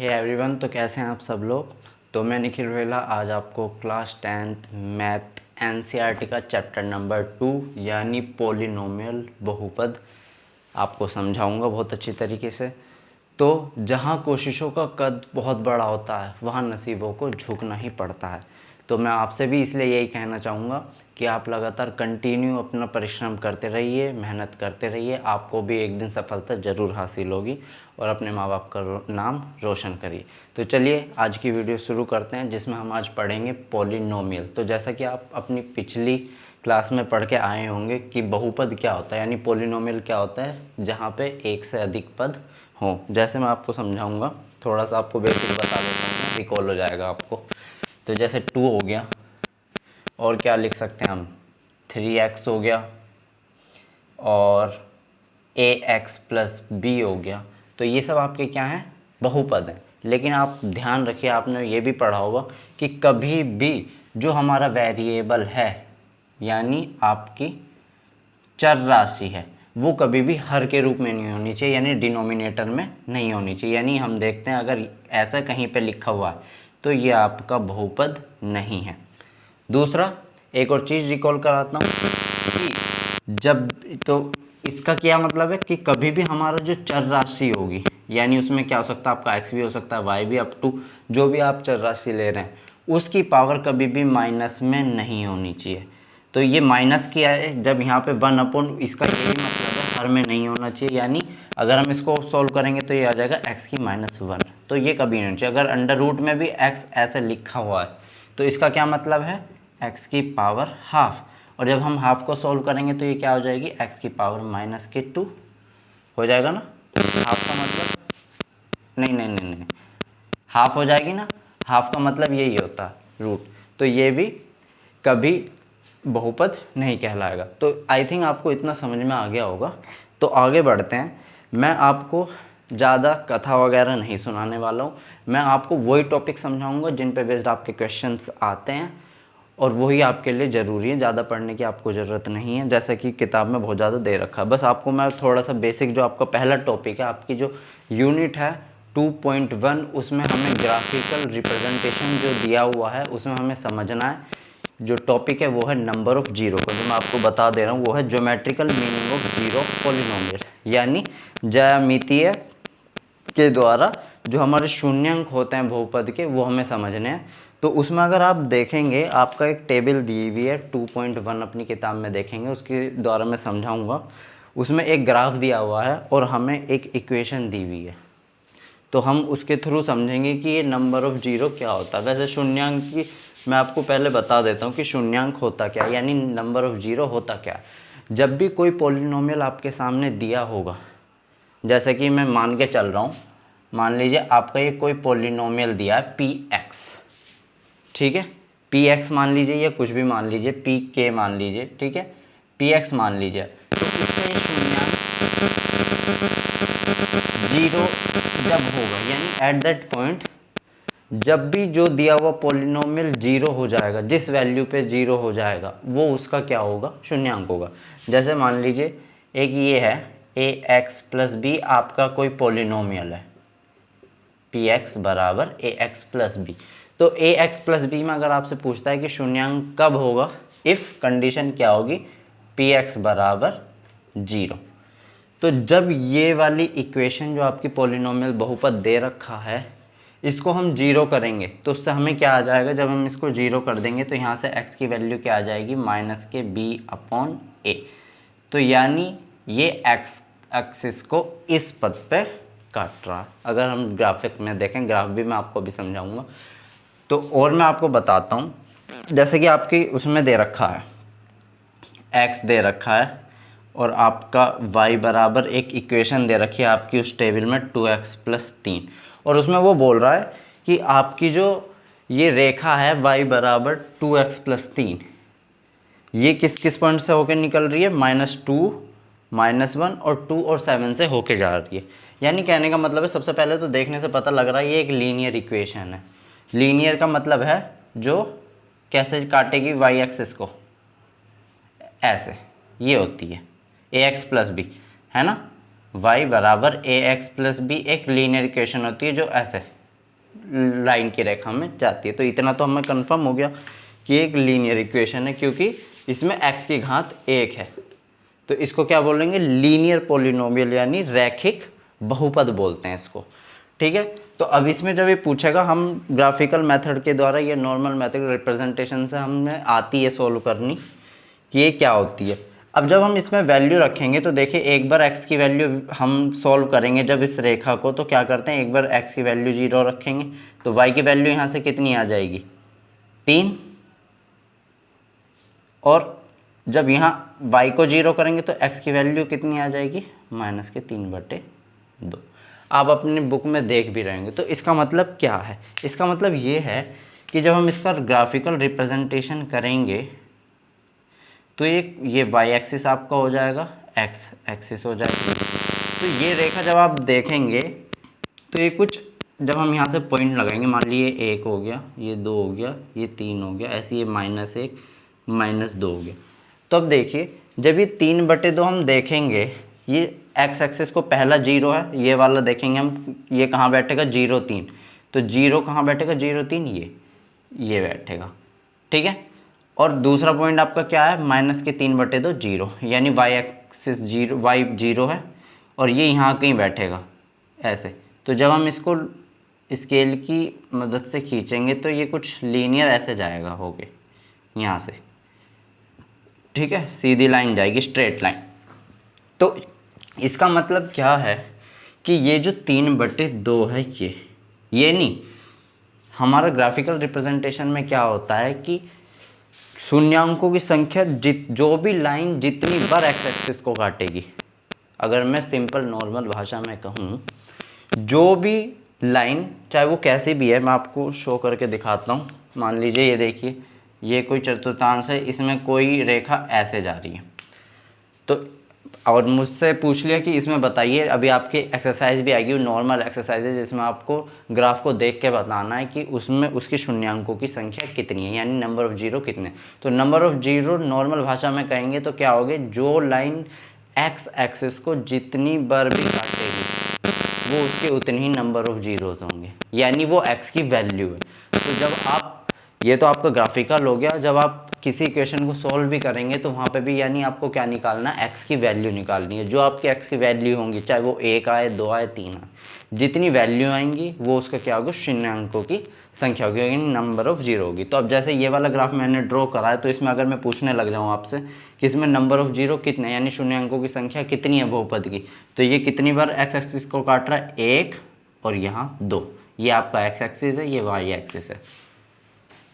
Hey everyone, तो कैसे हैं आप सब लोग। तो मैं निखिल रोहेला आज आपको क्लास 10th मैथ एनसीईआरटी का चैप्टर नंबर 2 यानी पॉलिनोमियल बहुपद आपको समझाऊंगा बहुत अच्छी तरीके से। तो जहाँ कोशिशों का कद बहुत बड़ा होता है वहाँ नसीबों को झुकना ही पड़ता है। तो मैं आपसे भी इसलिए यही कहना चाहूँगा कि आप लगातार कंटिन्यू अपना परिश्रम करते रहिए, मेहनत करते रहिए, आपको भी एक दिन सफलता ज़रूर हासिल होगी और अपने माँ बाप का नाम रोशन करिए। तो चलिए आज की वीडियो शुरू करते हैं, जिसमें हम आज पढ़ेंगे पॉलिनोमियल। तो जैसा कि आप अपनी पिछली क्लास में पढ़ के आए होंगे कि बहुपद क्या होता है यानी पॉलिनोमियल क्या होता है, जहाँ पे एक से अधिक पद हों। जैसे मैं आपको समझाऊंगा, थोड़ा सा आपको बेसिक बता देता हूँ, रिकॉल हो जाएगा आपको। तो जैसे 2 हो गया, और क्या लिख सकते हैं हम, 3x हो गया और ax प्लस बी हो गया। तो ये सब आपके क्या हैं, बहुपद हैं। लेकिन आप ध्यान रखिए, आपने ये भी पढ़ा होगा कि कभी भी जो हमारा वेरिएबल है यानी आपकी चर राशि है, वो कभी भी हर के रूप में नहीं होनी चाहिए, यानी डिनोमिनेटर में नहीं होनी चाहिए। यानी हम देखते हैं अगर ऐसा कहीं पे लिखा हुआ है तो ये आपका बहुपद नहीं है। दूसरा एक और चीज़ रिकॉल कराता हूँ कि जब तो इसका क्या मतलब है कि कभी भी हमारा जो चर राशि होगी, यानी उसमें क्या हो सकता है, आपका x भी हो सकता है, y भी, अप टू जो भी आप चर राशि ले रहे हैं, उसकी पावर कभी भी माइनस में नहीं होनी चाहिए। तो ये माइनस किया है जब यहाँ पे 1/, इसका यही मतलब है हर में नहीं होना चाहिए। यानी अगर हम इसको सॉल्व करेंगे तो ये आ जाएगा x की -1। तो ये कभी नहीं होना चाहिए। अगर अंडर रूट में भी x ऐसे लिखा हुआ है तो इसका क्या मतलब है, x की पावर हाफ। और जब हम हाफ को सॉल्व करेंगे तो ये क्या हो जाएगी, x की पावर -2 हो जाएगा ना। हाफ का मतलब नहीं नहीं नहीं नहीं, हाफ हो जाएगी ना। हाफ का मतलब यही होता है रूट। तो ये भी कभी बहुपद नहीं कहलाएगा। तो आई थिंक आपको इतना समझ में आ गया होगा। तो आगे बढ़ते हैं। मैं आपको ज़्यादा कथा वगैरह नहीं सुनाने वाला हूँ, मैं आपको वही टॉपिक समझाऊंगा जिन पे बेस्ड आपके क्वेश्चंस आते हैं, और वही आपके लिए ज़रूरी है। ज़्यादा पढ़ने की आपको ज़रूरत नहीं है, जैसा कि किताब में बहुत ज़्यादा दे रखा है। बस आपको मैं थोड़ा सा बेसिक, जो आपका पहला टॉपिक है, आपकी जो यूनिट है 2.1, उसमें हमें ग्राफिकल रिप्रेजेंटेशन जो दिया हुआ है उसमें हमें समझना है। जो टॉपिक है वो है नंबर ऑफ़ जीरो का, जो मैं आपको बता दे रहा हूँ वो है geometrical meaning of zero polynomial, यानी ज्यामितीय के द्वारा जो हमारे शून्यांक होते हैं बहुपद के, वो हमें समझने हैं। तो उसमें अगर आप देखेंगे, आपका एक टेबल दी हुई है 2.1 अपनी किताब में देखेंगे, उसके द्वारा मैं समझाऊंगा। उसमें एक ग्राफ दिया हुआ है और हमें एक इक्वेशन दी हुई है। तो हम उसके थ्रू समझेंगे कि ये नंबर ऑफ़ जीरो क्या होता है। वैसे शून्यांक की मैं आपको पहले बता देता हूँ कि शून्यांक होता क्या है, यानी नंबर ऑफ़ जीरो होता क्या है। जब भी कोई पॉलिनोमियल आपके सामने दिया होगा, जैसे कि मैं मान के चल रहा हूँ, मान लीजिए आपका ये कोई पॉलिनोमियल दिया है px, ठीक है, px मान लीजिए या कुछ भी मान लीजिए, pk मान लीजिए, ठीक है, px मान लीजिए। तो इसका ये शून्यांक जीरो जब होगा, यानी एट दैट पॉइंट जब भी जो दिया हुआ पॉलिनोमियल जीरो हो जाएगा, जिस वैल्यू पे जीरो हो जाएगा वो उसका क्या होगा, शून्यांक होगा। जैसे मान लीजिए एक ये है ax प्लस बी, आपका कोई पॉलिनोमियल है px बराबर ax प्लस बी। तो ax प्लस बी में अगर आपसे पूछता है कि शून्यांक कब होगा, इफ़ कंडीशन क्या होगी, px बराबर 0। तो जब ये वाली इक्वेशन जो आपकी पॉलिनोमियल बहुपद दे रखा है, इसको हम 0 करेंगे तो उससे हमें क्या आ जाएगा, जब हम इसको 0 कर देंगे तो यहाँ से x की वैल्यू क्या आ जाएगी, -b/a। तो यानी ये x एक्सिस को इस पद पे काट रहा है। अगर हम ग्राफिक में देखें, ग्राफ भी मैं आपको अभी समझाऊंगा। तो और मैं आपको बताता हूँ, जैसे कि आपकी उसमें दे रखा है x दे रखा है और आपका y बराबर एक इक्वेशन दे रखी है आपकी उस टेबल में 2x + 3, और उसमें वो बोल रहा है कि आपकी जो ये रेखा है y बराबर 2x + 3, ये किस किस पॉइंट से होकर निकल रही है, -2, -1 और 2 और 7 से होके जा रही है। यानी कहने का मतलब है, सबसे पहले तो देखने से पता लग रहा है ये एक लीनियर इक्वेशन है। लीनियर का मतलब है जो कैसे काटेगी y एक्सिस को, ऐसे, ये होती है ax + b, है ना। y बराबर ax + b एक लीनियर इक्वेशन होती है जो ऐसे लाइन की रेखा में जाती है। तो इतना तो हमें कंफर्म हो गया कि एक लीनियर इक्वेशन है, क्योंकि इसमें x की घात 1 है। तो इसको क्या बोलेंगे? लीनियर पॉलिनोमियल, यानी रैखिक बहुपद बोलते हैं इसको। ठीक है, तो अब इसमें जब ये पूछेगा, हम ग्राफिकल मेथड के द्वारा, ये नॉर्मल मेथड रिप्रेजेंटेशन से हमें आती है सॉल्व करनी कि ये क्या होती है। अब जब हम इसमें वैल्यू रखेंगे तो देखिए, एक बार x की वैल्यू हम सॉल्व करेंगे जब इस रेखा को, तो क्या करते हैं, एक बार x की वैल्यू 0 रखेंगे तो y की वैल्यू यहाँ से कितनी आ जाएगी? 3। और जब यहाँ y को 0 करेंगे तो x की वैल्यू कितनी आ जाएगी? -3/2। आप अपनी बुक में देख भी रहेंगे। तो इसका मतलब क्या है? इसका मतलब ये है कि जब हम इसका ग्राफिकल रिप्रेजेंटेशन करेंगे तो ये y एक्सिस आपका हो जाएगा, x एक्सिस हो जाएगा। तो ये रेखा जब आप देखेंगे तो ये कुछ, जब हम यहाँ से पॉइंट लगाएंगे, मान लीजिए 1 हो गया, ये 2 हो गया, ये 3 हो गया, ऐसे ये -1 -2 हो गया। तो अब देखिए, जब ये 3/2 हम देखेंगे, ये x एक्सिस को पहला 0 है, ये वाला देखेंगे हम, ये कहाँ बैठेगा? 0 3। तो 0 कहाँ बैठेगा? 0 3 ये बैठेगा। ठीक है, और दूसरा पॉइंट आपका क्या है? -3/2 0, यानी y एक्सिस 0, y 0 है और ये यहाँ कहीं बैठेगा ऐसे। तो जब हम इसको स्केल की मदद से खींचेंगे तो ये कुछ लीनियर ऐसे जाएगा होके यहाँ से। ठीक है, सीधी लाइन जाएगी, स्ट्रेट लाइन। तो इसका मतलब क्या है कि ये जो 3/2 है, ये नहीं, हमारा ग्राफिकल रिप्रेजेंटेशन में क्या होता है कि शून्यांकों की संख्या जो भी लाइन जितनी बार एक्स एक्सिस को काटेगी, अगर मैं सिंपल नॉर्मल भाषा में कहूँ, जो भी लाइन चाहे वो कैसी भी है, मैं आपको शो करके दिखाता हूँ। मान लीजिए ये देखिए, ये कोई चतुर्थांश है, इसमें कोई रेखा ऐसे जा रही है, तो और मुझसे पूछ लिया कि इसमें बताइए, अभी आपकी एक्सरसाइज भी आएगी, नॉर्मल एक्सरसाइज है जिसमें आपको ग्राफ को देख के बताना है कि उसमें उसके शून्यांकों की संख्या कितनी है, यानी नंबर ऑफ जीरो कितने। तो नंबर ऑफ जीरो नॉर्मल भाषा में कहेंगे तो क्या होगे? जो लाइन एक्स एक्सिस को जितनी बार भी काटेगी वो उसके उतने ही नंबर ऑफ जीरोज होंगे, यानी वो एक्स की वैल्यू है। तो जब आप, ये तो आपका ग्राफिकल हो गया, जब आप किसी इक्वेशन को सॉल्व भी करेंगे तो वहाँ पे भी यानी आपको क्या निकालना है? एक्स की वैल्यू निकालनी है। जो आपकी एक्स की वैल्यू होंगी, चाहे वो 1 आए, 2 आए, 3 आए, जितनी वैल्यू आएंगी वो उसका क्या होगा? शून्यांकों की संख्या होगी, यानी नंबर ऑफ जीरो होगी। तो अब जैसे ये वाला ग्राफ मैंने ड्रॉ करा है, तो इसमें अगर मैं पूछने लग जाऊँ आपसे कि इसमें नंबर ऑफ जीरो कितने, यानी शून्यांकों की संख्या कितनी है बहुपद की, तो ये कितनी बार एक्स एक्सिस को काट रहा है? 1 और यहाँ 2। ये आपका एक्स एक्सिस है, ये वाई एक्सिस है।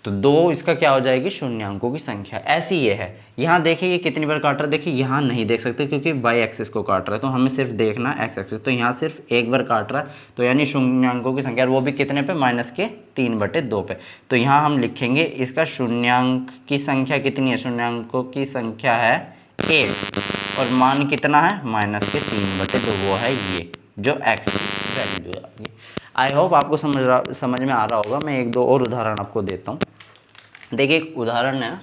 तो 2 इसका क्या हो जाएगी? शून्यांकों की संख्या। ऐसी ये है। यहाँ देखिए ये कितनी बार काट रहा है, देखिए यहाँ नहीं देख सकते क्योंकि वाई एक्सिस को काट रहा है, तो हमें सिर्फ देखना है एक्स एक्सिस। तो यहाँ सिर्फ 1 बार काट रहा है, तो यानी शून्यांकों की संख्या, वो भी कितने पे? -3/2 पे। तो यहाँ हम लिखेंगे इसका शून्यांक की संख्या कितनी है? शून्यांकों की संख्या है 1 और मान कितना है? -3/2। वो है ये जो एक्स की वैल्यू है आपकी। आई होप आपको समझ में आ रहा होगा। मैं 1-2 और उदाहरण आपको देता हूँ। देखिए एक उदाहरण है,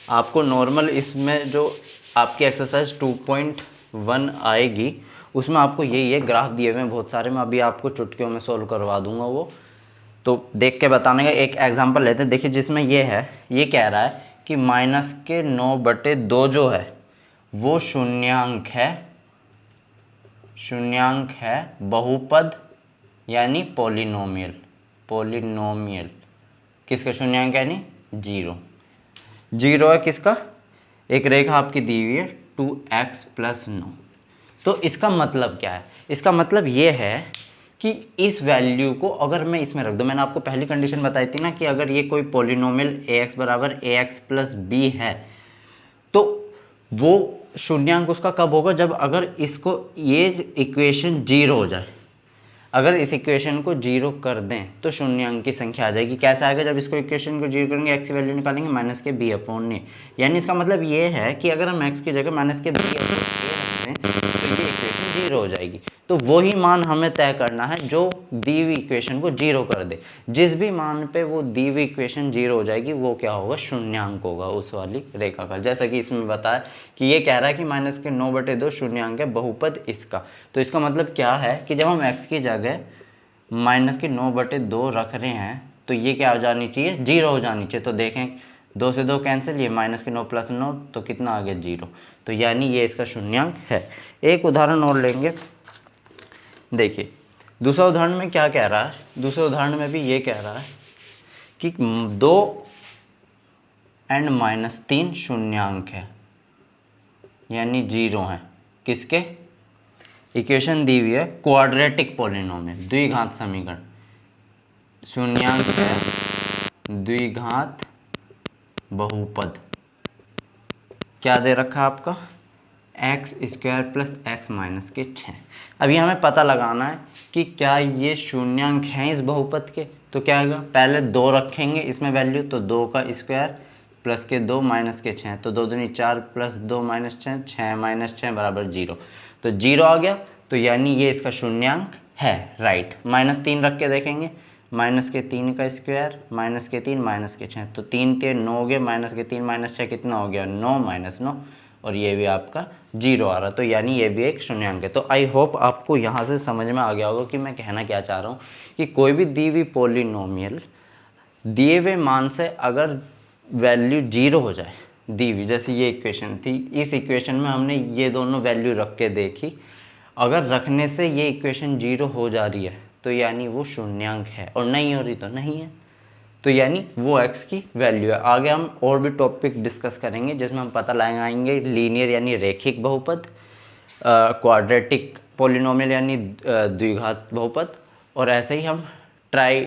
आपको नॉर्मल इसमें जो आपकी एक्सरसाइज 2.1 आएगी उसमें आपको ये ग्राफ दिए हुए हैं बहुत सारे, मैं अभी आपको चुटकियों में सॉल्व करवा दूंगा वो, तो देख के बताने का। एक एग्जांपल लेते हैं। देखिए जिसमें ये है, ये कह रहा है कि -9/2 जो है वो शून्यांक है बहुपद, यानी पॉलिनोमियल। किसका शून्यांक है? यानी 0 है किसका? एक रेखा आपकी दी हुई है 2x + 9। तो इसका मतलब क्या है? इसका मतलब ये है कि इस वैल्यू को अगर मैं इसमें रख दूं, मैंने आपको पहली कंडीशन बताई थी ना कि अगर ये कोई पॉलिनोमियल ax = ax + b है तो वो शून्यांक उसका कब होगा? जब अगर इसको, ये इक्वेशन 0 हो जाए। अगर इस इक्वेशन को 0 कर दें तो शून्यांक की संख्या आ जाएगी। कैसे आएगा? जब इसको इक्वेशन को 0 करेंगे, x की वैल्यू निकालेंगे -b/a, यानी इसका मतलब ये है कि अगर हम x की जगह -b/a रख दें तो ये इक्वेशन 0 हो जाएगी। तो वही मान हमें तय करना है जो दी हुई इक्वेशन को 0 कर दे। जिस भी मान पे वो दी हुई इक्वेशन 0 हो जाएगी वो क्या होगा? शून्यांक होगा उस वाली रेखा का। जैसा कि इसमें बताया कि ये कह रहा है कि -9/2 शून्यांक है बहुपद इसका। तो इसका मतलब क्या है कि जब हम x की जगह -9/2 रख रहे हैं तो ये क्या हो जानी चाहिए, 0 हो जानी चाहिए। तो देखें 2 से 2 कैंसिल, ये -9 + 9 तो कितना आ गया 0। तो यानी ये इसका शून्यांक है। एक उदाहरण और लेंगे। देखिए दूसरा उदाहरण में क्या कह रहा है, दूसरे उदाहरण में भी ये कह रहा है कि 2 और -3 शून्यांक है यानी 0 है। किसके, इक्वेशन दी हुई है क्वाड्रेटिक पॉलिनोमियल, द्विघात समीकरण, शून्यांक है द्विघात बहुपद। क्या दे रखा है आपका, x² + x - 6। अभी हमें पता लगाना है कि क्या ये शून्यांक हैं इस बहुपद के। तो क्या होगा, पहले 2 रखेंगे इसमें वैल्यू, तो 2 का स्क्वायर प्लस के 2 माइनस के 6, तो 2 दूनी 4 + 2 - 6, 6 - 6 बराबर 0। तो 0 आ गया, तो यानी ये इसका शून्यांक है, राइट। -3 रख के देखेंगे, -3 का स्क्वायर -3 -6, तो 3 3 9 हो गया, -3 - 6 कितना हो गया 9 - 9, और ये भी आपका 0 आ रहा। तो यानी ये भी एक शून्यांक है। तो आई होप आपको यहाँ से समझ में आ गया होगा कि मैं कहना क्या चाह रहा हूँ कि कोई भी दी हुई पॉलिनोमियल दिए हुए मान से अगर वैल्यू 0 हो जाए, दी हुई, जैसे ये इक्वेशन थी, इस इक्वेशन में हमने ये दोनों वैल्यू रख के देखी, अगर रखने से ये इक्वेशन 0 हो जा रही है तो यानी वो शून्यांक है, और नहीं हो रही तो नहीं है, तो यानी वो x की वैल्यू है। आगे हम और भी टॉपिक डिस्कस करेंगे जिसमें हम पता लगाएंगे लीनियर यानी रेखिक बहुपद, क्वाड्रेटिक पॉलिनोमियल यानी द्विघात बहुपद, और ऐसे ही हम ट्राई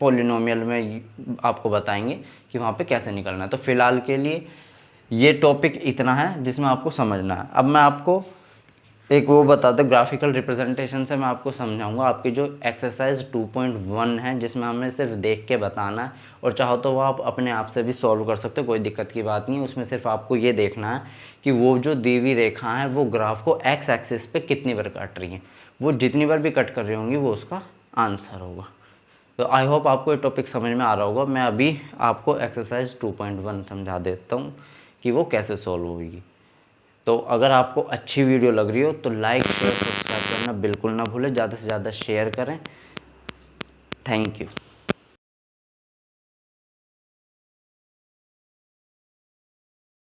पॉलिनोमियल में आपको बताएंगे कि वहाँ पे कैसे निकलना है। तो फिलहाल के लिए ये टॉपिक इतना है जिसमें आपको समझना है। अब मैं आपको एक वो बता दो, ग्राफिकल रिप्रेजेंटेशन से मैं आपको समझाऊंगा आपकी जो एक्सरसाइज 2.1 है, जिसमें हमें सिर्फ देख के बताना है, और चाहो तो वो आप अपने आप से भी सॉल्व कर सकते हो, कोई दिक्कत की बात नहीं। उसमें सिर्फ आपको ये देखना है कि वो जो दी हुई रेखा है वो ग्राफ को एक्स एक्सिस पे कितनी बार काट रही हैं, वो जितनी बार भी कट कर रही होंगी वो उसका आंसर होगा। तो आई होप आपको ये टॉपिक समझ में आ रहा होगा। मैं अभी आपको एक्सरसाइज 2.1 समझा देता हूँ कि वो कैसे सॉल्व होगी। तो अगर आपको अच्छी वीडियो लग रही हो तो लाइक शेयर सब्सक्राइब करना बिल्कुल ना भूलें, ज़्यादा से ज़्यादा शेयर करें। Thank you.